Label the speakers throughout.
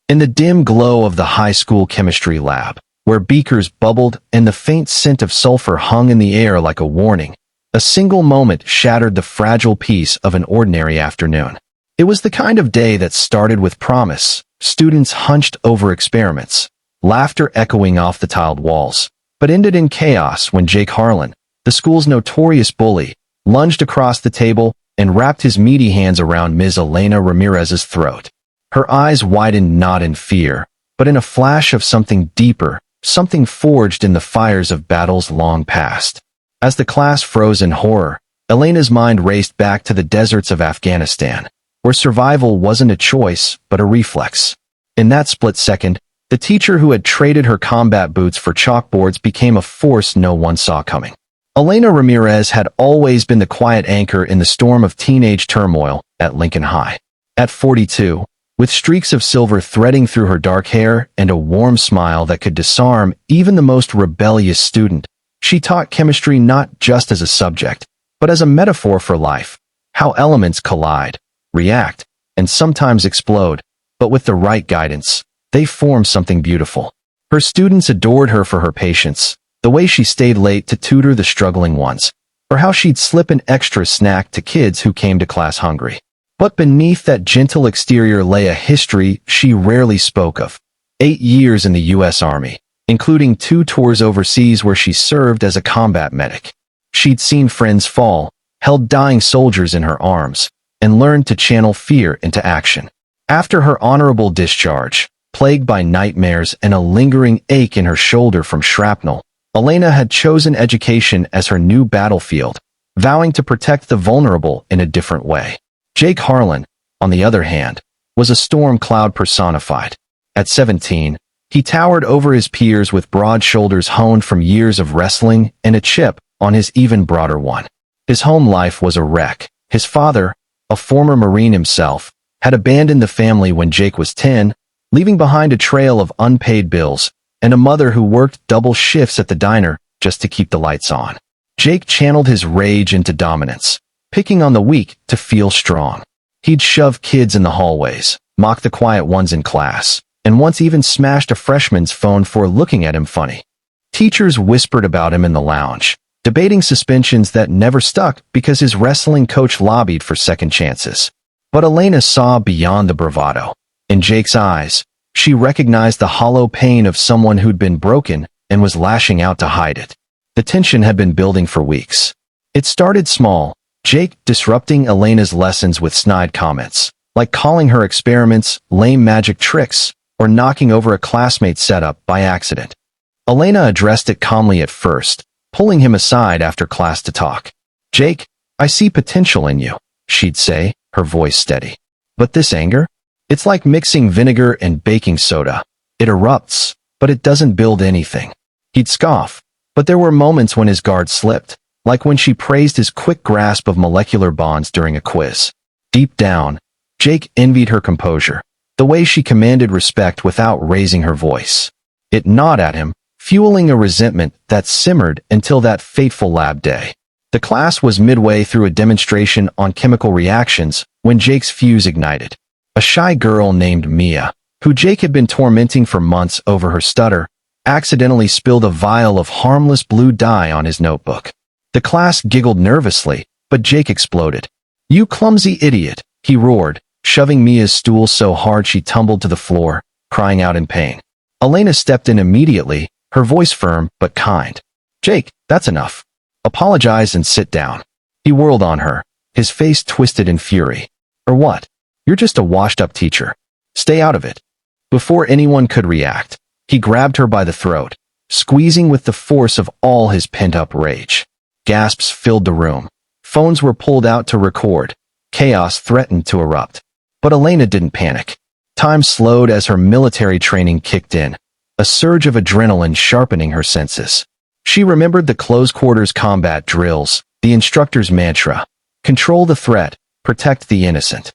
Speaker 1: In the dim glow of the high school chemistry lab, where beakers bubbled and the faint scent of sulfur hung in the air like a warning, a single moment shattered the fragile peace of an ordinary afternoon. It was the kind of day that started with promise, students hunched over experiments, laughter echoing off the tiled walls, but ended in chaos when Jake Harlan, the school's notorious bully, lunged across the table and wrapped his meaty hands around Ms. Elena Ramirez's throat. Her eyes widened not in fear, but in a flash of something deeper, something forged in the fires of battles long past. As the class froze in horror, Elena's mind raced back to the deserts of Afghanistan, where survival wasn't a choice, but a reflex. In that split second, the teacher who had traded her combat boots for chalkboards became a force no one saw coming. Elena Ramirez had always been the quiet anchor in the storm of teenage turmoil at Lincoln High. At 42, with streaks of silver threading through her dark hair and a warm smile that could disarm even the most rebellious student, she taught chemistry not just as a subject, but as a metaphor for life, how elements collide, react, and sometimes explode, but with the right guidance, they form something beautiful. Her students adored her for her patience, the way she stayed late to tutor the struggling ones, or how she'd slip an extra snack to kids who came to class hungry. But beneath that gentle exterior lay a history she rarely spoke of. 8 years in the U.S. Army, including 2 tours overseas where she served as a combat medic. She'd seen friends fall, held dying soldiers in her arms, and learned to channel fear into action. After her honorable discharge, plagued by nightmares and a lingering ache in her shoulder from shrapnel, Elena had chosen education as her new battlefield, vowing to protect the vulnerable in a different way. Jake Harlan, on the other hand, was a storm cloud personified. At 17, he towered over his peers with broad shoulders honed from years of wrestling and a chip on his even broader one. His home life was a wreck. His father, a former Marine himself, had abandoned the family when Jake was 10, leaving behind a trail of unpaid bills, and a mother who worked double shifts at the diner just to keep the lights on. Jake channeled his rage into dominance, picking on the weak to feel strong. He'd shove kids in the hallways, mock the quiet ones in class, and once even smashed a freshman's phone for looking at him funny. Teachers whispered about him in the lounge, debating suspensions that never stuck because his wrestling coach lobbied for second chances. But Elena saw beyond the bravado. In Jake's eyes, she recognized the hollow pain of someone who'd been broken and was lashing out to hide it. The tension had been building for weeks. It started small, Jake disrupting Elena's lessons with snide comments, like calling her experiments lame magic tricks or knocking over a classmate's setup by accident. Elena addressed it calmly at first, pulling him aside after class to talk. "Jake, I see potential in you," she'd say, her voice steady. "But this anger? It's like mixing vinegar and baking soda. It erupts, but it doesn't build anything." He'd scoff, but there were moments when his guard slipped, like when she praised his quick grasp of molecular bonds during a quiz. Deep down, Jake envied her composure, the way she commanded respect without raising her voice. It gnawed at him, fueling a resentment that simmered until that fateful lab day. The class was midway through a demonstration on chemical reactions when Jake's fuse ignited. A shy girl named Mia, who Jake had been tormenting for months over her stutter, accidentally spilled a vial of harmless blue dye on his notebook. The class giggled nervously, but Jake exploded. "You clumsy idiot," he roared, shoving Mia's stool so hard she tumbled to the floor, crying out in pain. Elena stepped in immediately, her voice firm but kind. "Jake, that's enough. Apologize and sit down." He whirled on her, his face twisted in fury. "Or what? You're just a washed-up teacher. Stay out of it." Before anyone could react, he grabbed her by the throat, squeezing with the force of all his pent-up rage. Gasps filled the room. Phones were pulled out to record. Chaos threatened to erupt. But Elena didn't panic. Time slowed as her military training kicked in, a surge of adrenaline sharpening her senses. She remembered the close-quarters combat drills, the instructor's mantra, "Control the threat, protect the innocent."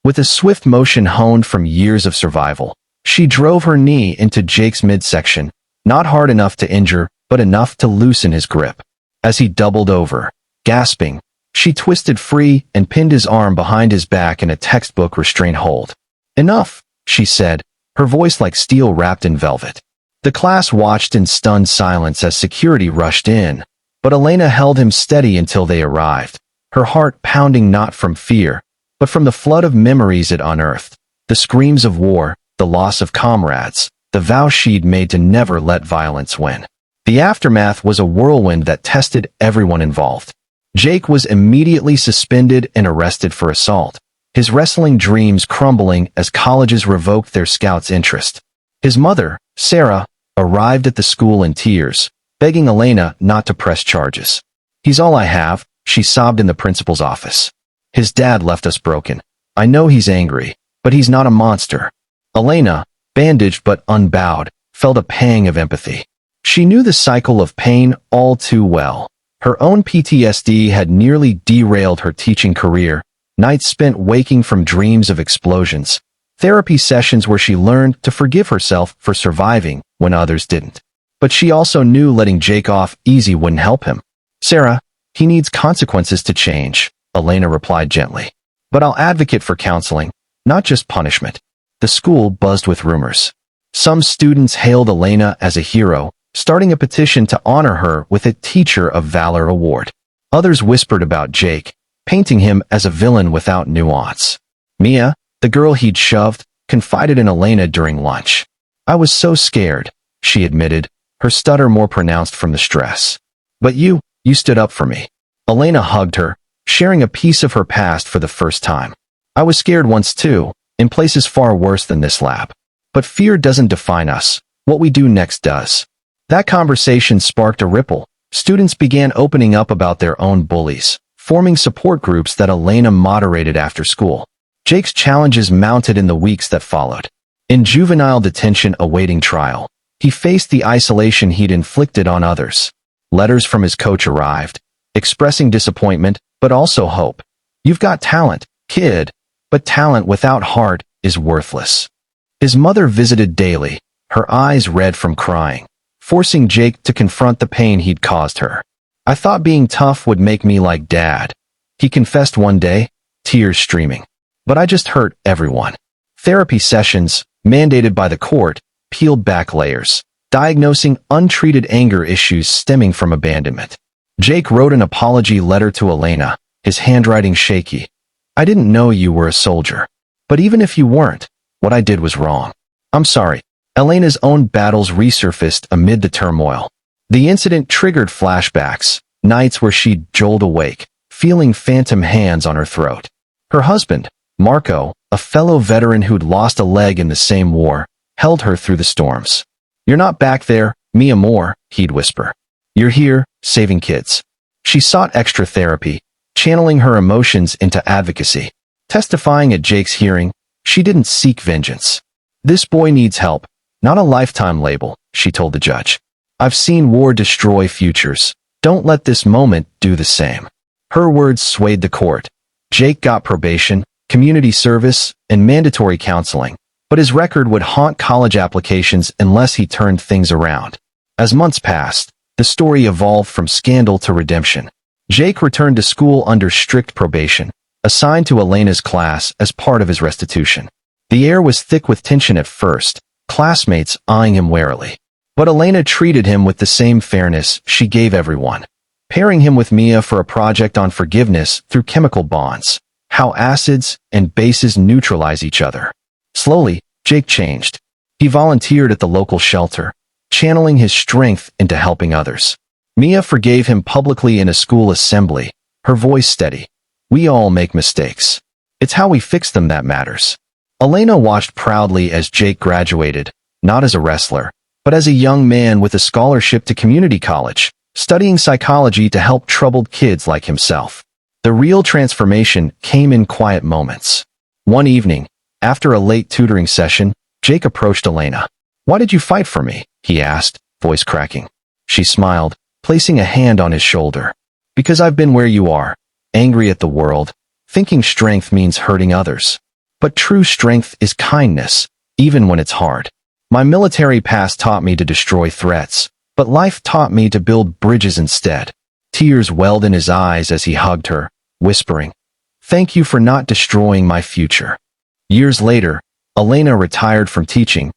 Speaker 1: With a swift motion honed from years of survival, she drove her knee into Jake's midsection, not hard enough to injure, but enough to loosen his grip. As he doubled over, gasping, she twisted free and pinned his arm behind his back in a textbook restraint hold. "Enough," she said, her voice like steel wrapped in velvet. The class watched in stunned silence as security rushed in, but Elena held him steady until they arrived, her heart pounding not from fear, but from the flood of memories it unearthed. The screams of war, the loss of comrades, the vow she'd made to never let violence win. The aftermath was a whirlwind that tested everyone involved. Jake was immediately suspended and arrested for assault, his wrestling dreams crumbling as colleges revoked their scouts' interest. His mother, Sarah, arrived at the school in tears, begging Elena not to press charges. "He's all I have," she sobbed in the principal's office. "His dad left us broken. I know he's angry, but he's not a monster." Elena, bandaged but unbowed, felt a pang of empathy. She knew the cycle of pain all too well. Her own PTSD had nearly derailed her teaching career, nights spent waking from dreams of explosions, therapy sessions where she learned to forgive herself for surviving when others didn't. But she also knew letting Jake off easy wouldn't help him. "Sarah, he needs consequences to change," Elena replied gently. "But I'll advocate for counseling, not just punishment." The school buzzed with rumors. Some students hailed Elena as a hero, starting a petition to honor her with a Teacher of Valor award. Others whispered about Jake, painting him as a villain without nuance. Mia, the girl he'd shoved, confided in Elena during lunch. "I was so scared," she admitted, her stutter more pronounced from the stress. "But you stood up for me." Elena hugged her, sharing a piece of her past for the first time. "I was scared once too, in places far worse than this lab. But fear doesn't define us. What we do next does." That conversation sparked a ripple. Students began opening up about their own bullies, forming support groups that Elena moderated after school. Jake's challenges mounted in the weeks that followed. In juvenile detention awaiting trial, he faced the isolation he'd inflicted on others. Letters from his coach arrived, expressing disappointment, but also hope. "You've got talent, kid, but talent without heart is worthless." His mother visited daily, her eyes red from crying, forcing Jake to confront the pain he'd caused her. "I thought being tough would make me like Dad," he confessed one day, tears streaming. "But I just hurt everyone." Therapy sessions, mandated by the court, peeled back layers, diagnosing untreated anger issues stemming from abandonment. Jake wrote an apology letter to Elena, his handwriting shaky. "I didn't know you were a soldier. But even if you weren't, what I did was wrong. I'm sorry." Elena's own battles resurfaced amid the turmoil. The incident triggered flashbacks, nights where she'd jolt awake, feeling phantom hands on her throat. Her husband, Marco, a fellow veteran who'd lost a leg in the same war, held her through the storms. "You're not back there, mi amor," he'd whisper. "You're here, saving kids." She sought extra therapy, channeling her emotions into advocacy. Testifying at Jake's hearing, she didn't seek vengeance. "This boy needs help, not a lifetime label," she told the judge. "I've seen war destroy futures. Don't let this moment do the same." Her words swayed the court. Jake got probation, community service, and mandatory counseling, but his record would haunt college applications unless he turned things around. As months passed, the story evolved from scandal to redemption. Jake returned to school under strict probation, assigned to Elena's class as part of his restitution. The air was thick with tension at first, classmates eyeing him warily. But Elena treated him with the same fairness she gave everyone, pairing him with Mia for a project on forgiveness through chemical bonds, how acids and bases neutralize each other. Slowly, Jake changed. He volunteered at the local shelter, channeling his strength into helping others. Mia forgave him publicly in a school assembly, her voice steady. "We all make mistakes. It's how we fix them that matters." Elena watched proudly as Jake graduated, not as a wrestler, but as a young man with a scholarship to community college, studying psychology to help troubled kids like himself. The real transformation came in quiet moments. One evening, after a late tutoring session, Jake approached Elena. "Why did you fight for me?" he asked, voice cracking. She smiled, placing a hand on his shoulder. "Because I've been where you are, angry at the world, thinking strength means hurting others. But true strength is kindness, even when it's hard. My military past taught me to destroy threats, but life taught me to build bridges instead." Tears welled in his eyes as he hugged her, whispering, "Thank you for not destroying my future." Years later, Elena retired from teaching,